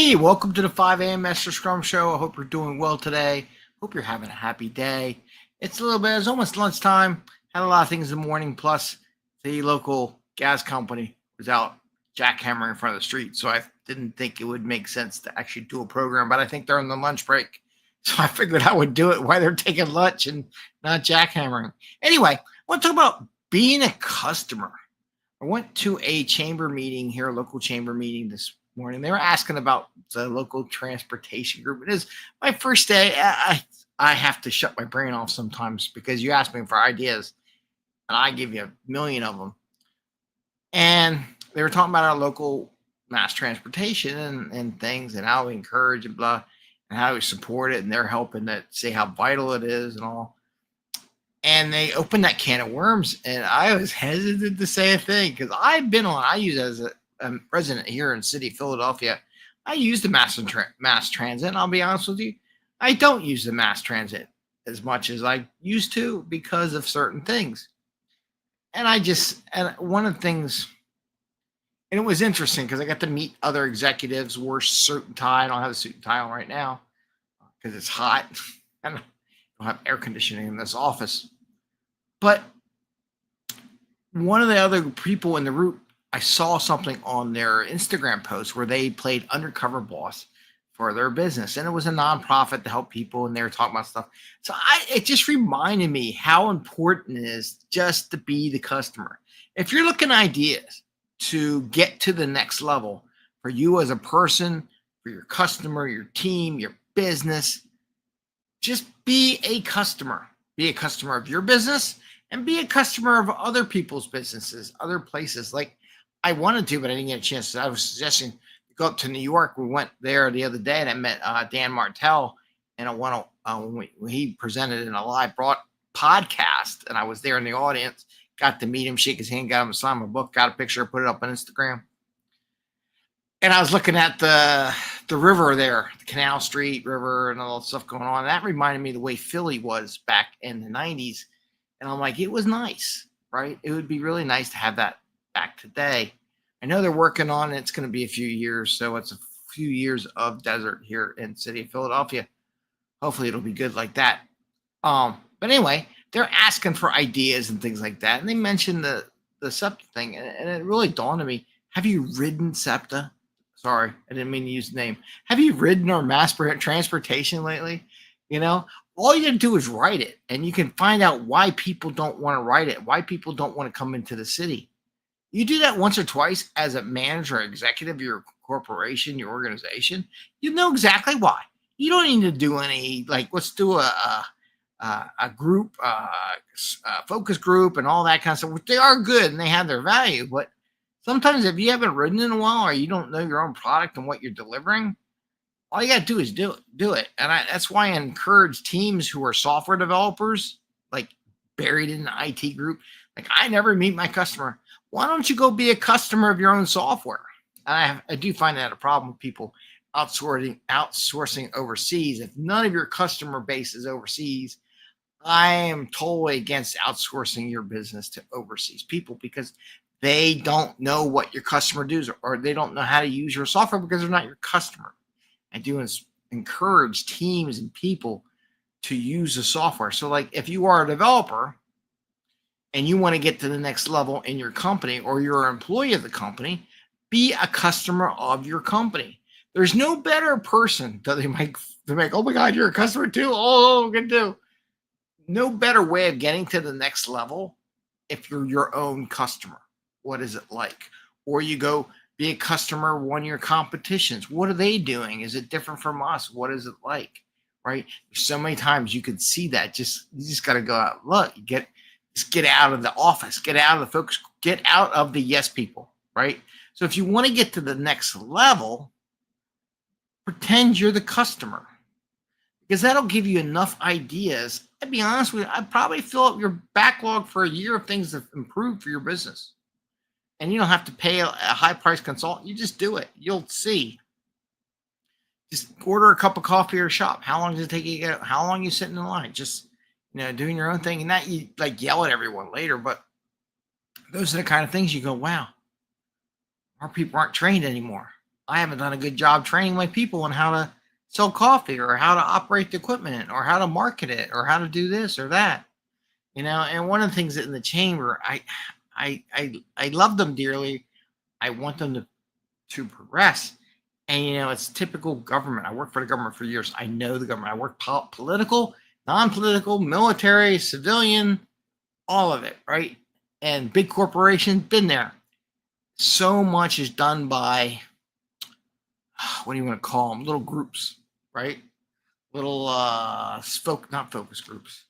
Hey, welcome to the 5 a.m. Mester Scrum Show. I hope you're doing well today. Hope you're having a happy day. It's almost lunchtime. Had a lot of things in the morning, plus the local gas company was out jackhammering in front of the street. So I didn't think it would make sense to actually do a program, but I think they're on the lunch break. So I figured I would do it while they're taking lunch and not jackhammering. Anyway, I want to talk about being a customer. I went to a chamber meeting here, a local chamber meeting this morning. They were asking about the local transportation group. It is my first day. I have to shut my brain off sometimes because you ask me for ideas and I give you a million of them. And they were talking about our local mass transportation and things and how we encourage and blah and how we support it. And they're helping to say how vital it is and all. And they opened that can of worms, and I was hesitant to say a thing because I use it as a resident here in city Philadelphia. I use the mass transit, and I'll be honest with you, I don't use the mass transit as much as I used to because of certain things. And one of the things, and it was interesting because I got to meet other executives, wore suit and tie. I don't have a suit and tie on right now because it's hot. I don't have air conditioning in this office. But one of the other people in the group, I saw something on their Instagram post where they played undercover boss for their business. And it was a nonprofit to help people, and they were talking about stuff. So it just reminded me how important it is just to be the customer. If you're looking at ideas to get to the next level for you as a person, for your customer, your team, your business, just be a customer. Be a customer of your business and be a customer of other people's businesses, other places. Like I wanted to, but I didn't get a chance. I was suggesting to go up to New York. We went there the other day, and I met Dan Martell, and when he presented in a live podcast, and I was there in the audience. Got to meet him, shake his hand, got him to sign my book, got a picture, put it up on Instagram. And I was looking at the river there, the Canal Street River and all that stuff going on. That reminded me of the way Philly was back in the 90s. And I'm like, it was nice, right? It would be really nice to have that back today. I know they're working on it. It's going to be a few years. So it's a few years of desert here in the city of Philadelphia. Hopefully it'll be good like that. But anyway, they're asking for ideas and things like that. And they mentioned the SEPTA thing. And it really dawned on me. Have you ridden SEPTA? Sorry, I didn't mean to use the name. Have you ridden our mass transportation lately? You know, all you got to do is write it, and you can find out why people don't want to write it, why people don't want to come into the city. You do that once or twice as a manager or executive of your corporation, your organization, you know exactly why. You don't need to do any, like, let's do a group, focus group and all that kind of stuff, which they are good and they have their value, but sometimes if you haven't ridden in a while or you don't know your own product and what you're delivering, all you got to do is do it. And that's why I encourage teams who are software developers, like buried in the IT group. Like I never meet my customer. Why don't you go be a customer of your own software? And I do find that a problem with people outsourcing overseas. If none of your customer base is overseas, I am totally against outsourcing your business to overseas people because they don't know what your customer does, or they don't know how to use your software because they're not your customer. I do encourage teams and people to use the software. So like if you are a developer and you want to get to the next level in your company, or you're an employee of the company, be a customer of your company. There's no better person that they make, oh my God, you're a customer too? Oh, good too. No better way of getting to the next level if you're your own customer. What is it like? Or you go be a customer of one of your competitions. What are they doing? Is it different from us? What is it like? Right? So many times you could see that. You just got to go out. Look, just get out of the office, get out of the focus, get out of the yes people. Right? So if you want to get to the next level, pretend you're the customer, because that'll give you enough ideas. I'd be honest with you, I'd probably fill up your backlog for a year of things that improve for your business. And you don't have to pay a high-priced consultant. You just do it. You'll see. Just order a cup of coffee or shop. How long does it take you to get? How long are you sitting in line? Just doing your own thing, and not you like yell at everyone later. But those are the kind of things you go, wow, our people aren't trained anymore. I haven't done a good job training my people on how to sell coffee or how to operate the equipment or how to market it or how to do this or that. And one of the things that in the chamber, I love them dearly. I want them to progress. And it's typical government. I worked for the government for years. I know the government. I work political, non-political, military, civilian, all of it, right? And big corporations, been there. So much is done by, what do you want to call them? Little groups, right? Little not focus groups,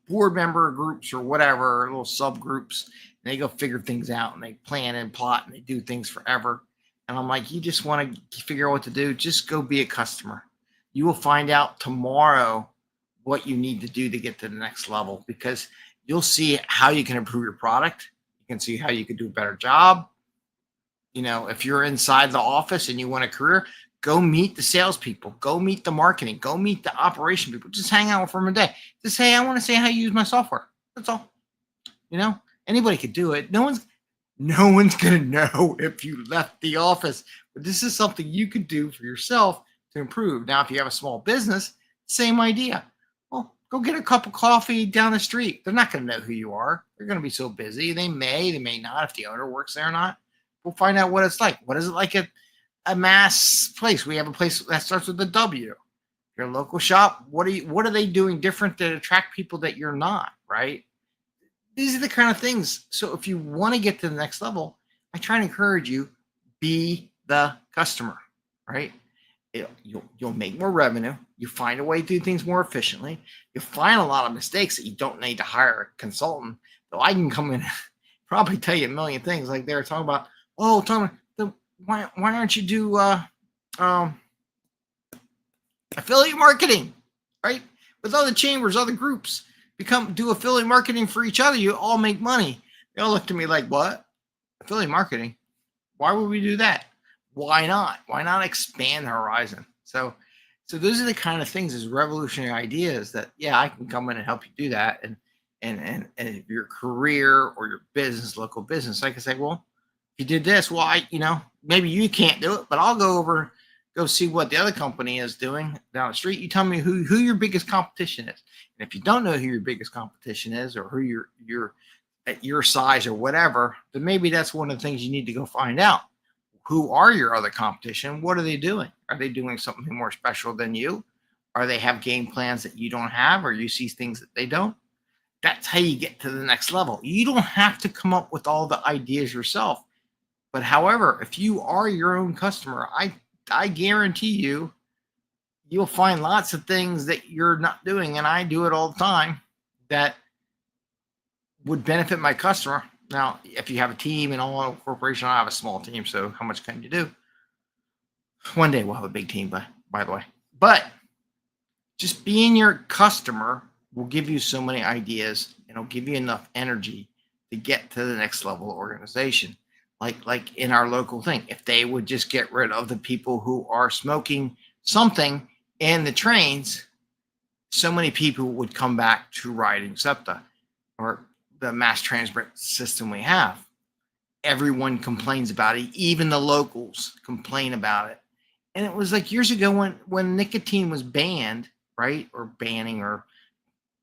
board member groups or whatever, little subgroups. And they go figure things out and they plan and plot and they do things forever. And I'm like, you just want to figure out what to do. Just go be a customer. You will find out tomorrow what you need to do to get to the next level, because you'll see how you can improve your product. You can see how you can do a better job. If you're inside the office and you want a career, go meet the salespeople, go meet the marketing, go meet the operation people. Just hang out with them a day. Just say, I want to say how you use my software. That's all. Anybody could do it. No one's going to know if you left the office, but this is something you could do for yourself to improve. Now, if you have a small business, same idea. Well, go get a cup of coffee down the street. They're not going to know who you are. They're going to be so busy. They may not, if the owner works there or not. We'll find out what it's like. What is it like at a mass place? We have a place that starts with a W. Your local shop, what are they doing different to attract people that you're not, right? These are the kind of things. So if you want to get to the next level, I try to encourage you, be the customer, right? You'll make more revenue. You find a way to do things more efficiently. You find a lot of mistakes that you don't need to hire a consultant. So I can come in and probably tell you a million things. Like they were talking about, Tom, why aren't you do affiliate marketing, right? With other chambers, other groups. Do affiliate marketing for each other. You all make money. They all looked at me like, what? Affiliate marketing? Why would we do that? Why not? Why not expand the horizon? So those are the kind of things, as revolutionary ideas that, yeah, I can come in and help you do that. And your career or your business, local business, I can say, well, if you did this, well, maybe you can't do it, but I'll go see what the other company is doing down the street. You tell me who your biggest competition is. And if you don't know who your biggest competition is, or who you're at your size or whatever, then maybe that's one of the things you need to go find out. Who are your other competition? What are they doing? Are they doing something more special than you? Are they have game plans that you don't have, or you see things that they don't? That's how you get to the next level. You don't have to come up with all the ideas yourself. But however, if you are your own customer, I guarantee you'll find lots of things that you're not doing, and I do it all the time, that would benefit my customer. Now, if you have a team and all a corporation, I have a small team, so how much can you do? One day we'll have a big team, by the way. But just being your customer will give you so many ideas, and it'll give you enough energy to get to the next level of organization. Like in our local thing, if they would just get rid of the people who are smoking something in the trains, so many people would come back to riding SEPTA or the mass transit system we have. Everyone complains about it. Even the locals complain about it. And it was like years ago when nicotine was banned, right? Or banning or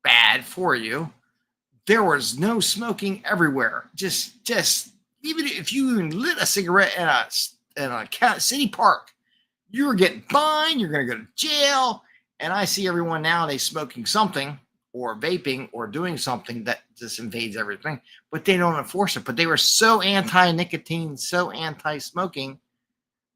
bad for you. There was no smoking everywhere. Just even if you even lit a cigarette in a city park, you were getting fined. You're going to go to jail. And I see everyone nowadays smoking something or vaping or doing something that just invades everything, but they don't enforce it. But they were so anti-nicotine, so anti-smoking.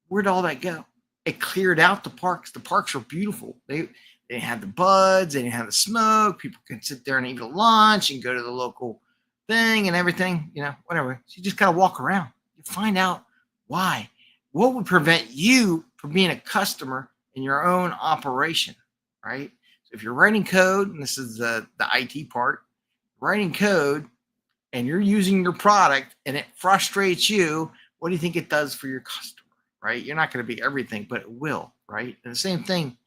Where'd all that go? It cleared out the parks. The parks were beautiful. They had the buds. They didn't have the smoke. People could sit there and eat a lunch and go to the local thing and everything, whatever. So you just got to walk around. You find out why. What would prevent you from being a customer in your own operation, right? So if you're writing code, and this is the IT part, writing code, and you're using your product and it frustrates you, what do you think it does for your customer, right? You're not going to be everything, but it will, right? And the same thing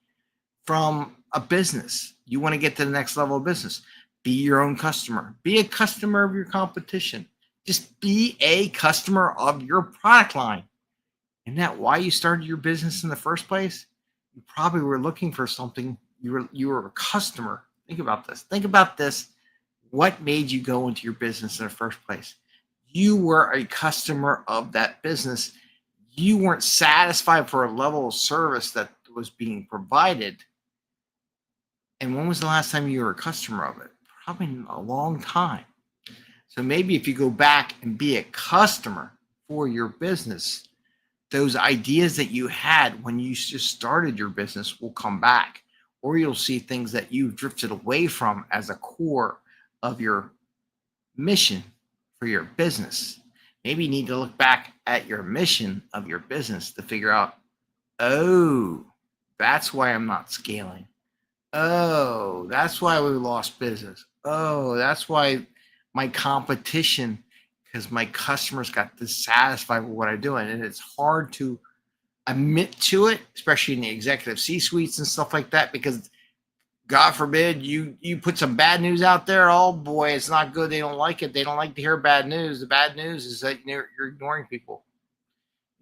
from a business. You want to get to the next level of business. Be your own customer. Be a customer of your competition. Just be a customer of your product line. And that why you started your business in the first place? You probably were looking for something. You were a customer. Think about this. Think about this. What made you go into your business in the first place? You were a customer of that business. You weren't satisfied for a level of service that was being provided. And when was the last time you were a customer of it? Probably in a long time. So maybe if you go back and be a customer for your business, those ideas that you had when you just started your business will come back, or you'll see things that you've drifted away from as a core of your mission for your business. Maybe you need to look back at your mission of your business to figure out, oh, that's why I'm not scaling. Oh, that's why we lost business. Oh, that's why my competition, because my customers got dissatisfied with what I'm doing. And it's hard to admit to it, especially in the executive C-suites and stuff like that, because God forbid you put some bad news out there. Oh boy, it's not good. They don't like it. They don't like to hear bad news. The bad news is that you're ignoring people,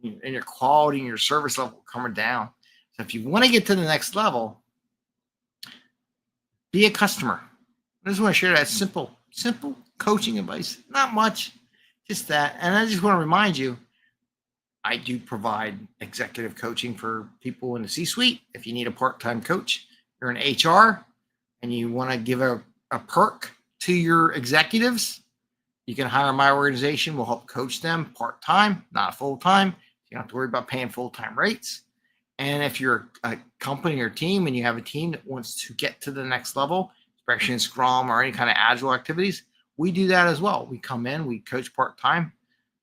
and your quality and your service level coming down. So if you want to get to the next level, be a customer. I just want to share that simple coaching advice. Not much, just that. And I just want to remind you, I do provide executive coaching for people in the C-suite. If you need a part-time coach, you're in HR and you want to give a perk to your executives, you can hire my organization. We'll help coach them part-time, not full-time. You don't have to worry about paying full-time rates. And if you're a company or team and you have a team that wants to get to the next level, especially in Scrum or any kind of agile activities, we do that as well. We come in, we coach part-time.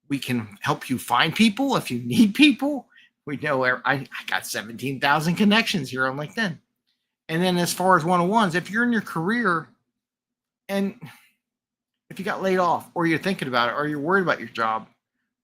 We can help you find people if you need people. We know I got 17,000 connections here on LinkedIn. And then as far as one-on-ones, if you're in your career and if you got laid off or you're thinking about it or you're worried about your job,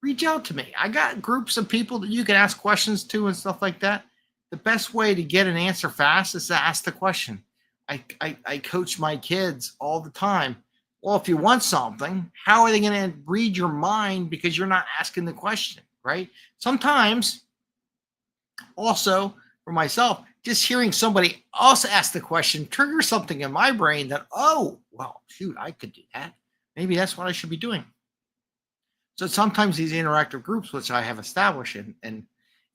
reach out to me. I got groups of people that you can ask questions to and stuff like that. The best way to get an answer fast is to ask the question. I coach my kids all the time. Well, if you want something, how are they going to read your mind because you're not asking the question, right? Sometimes, also for myself, just hearing somebody else ask the question triggers something in my brain that, oh, well, shoot, I could do that. Maybe that's what I should be doing. So sometimes these interactive groups, which I have established, and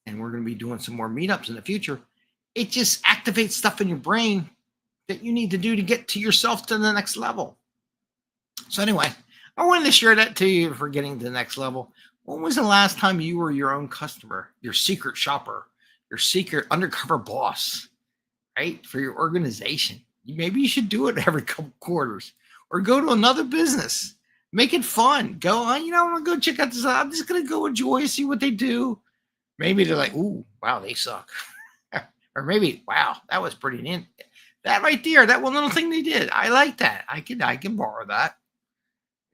we're going to be doing some more meetups in the future, it just activates stuff in your brain that you need to do to get to yourself to the next level. So anyway, I wanted to share that to you for getting to the next level. When was the last time you were your own customer, your secret shopper, your secret undercover boss, right? For your organization. Maybe you should do it every couple quarters or go to another business. Make it fun. Go on, I'm going to go check out this. I'm just going to go enjoy, see what they do. Maybe they're like, ooh, wow, they suck. Or maybe, wow, that was pretty neat. That right there, that one little thing they did. I like that. I can borrow that.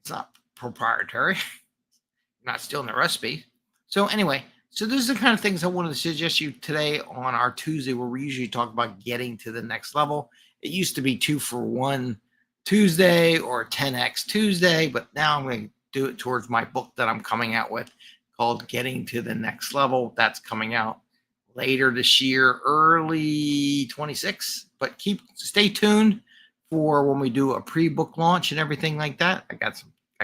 It's not proprietary. I'm not stealing the recipe. So anyway, so those are the kind of things I wanted to suggest you today on our Tuesday, where we usually talk about getting to the next level. It used to be 2-for-1 Tuesday or 10X Tuesday, but now I'm going to do it towards my book that I'm coming out with called Getting to the Next Level. That's coming out later this year, early 26. But stay tuned for when we do a pre-book launch and everything like that. I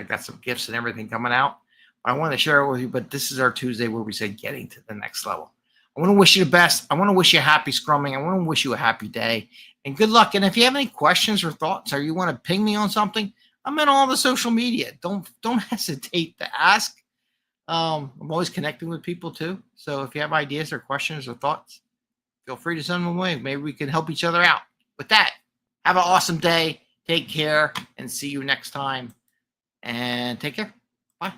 got some gifts and everything coming out. I want to share it with you, but this is our Tuesday where we say getting to the next level. I want to wish you the best. I want to wish you happy scrumming. I want to wish you a happy day and good luck. And if you have any questions or thoughts, or you want to ping me on something, I'm in all the social media. Don't hesitate to ask. I'm always connecting with people too. So if you have ideas or questions or thoughts, feel free to send them away. Maybe we can help each other out. With that, have an awesome day. Take care and see you next time. And take care. Bye.